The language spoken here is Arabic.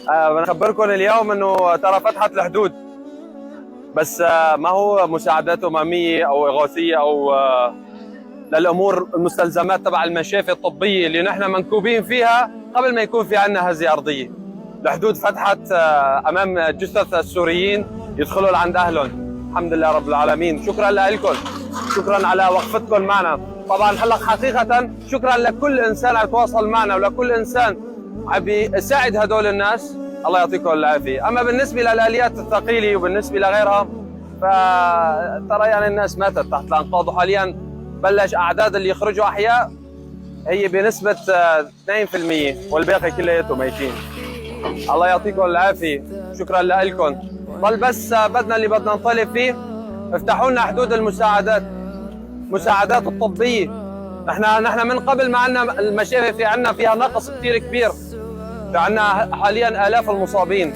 بنخبركم اليوم انه ترى فتحت الحدود، بس ما هو مساعدات امميه او اغاثيه او للامور المستلزمات تبع المشافي الطبيه اللي نحن منكوبين فيها قبل ما يكون في عندنا هزه ارضيه. الحدود فتحت امام جثث السوريين يدخلوا لعند اهلهم. الحمد لله رب العالمين، شكرا لكم، شكرا على وقفتكم معنا. طبعا هلا حقيقه شكرا لكل انسان عم يتواصل معنا ولكل انسان عم يساعد هدول الناس، الله يعطيكم العافيه. اما بالنسبه للاليات الثقيله وبالنسبه لغيرها فترى يعني الناس ماتت تحت الانقاض، وحاليا بلش اعداد اللي يخرجوا احياء هي بنسبه 2% والباقي كلياتهم ميتين. الله يعطيكم العافيه، شكرا لكم. ضل بس بدنا اللي بدنا نطالب فيه، افتحوا لنا حدود المساعدات الطبيه. نحن من قبل ما عندنا المشافي عندنا فيها نقص كثير كبير، في عندنا حاليا آلاف المصابين.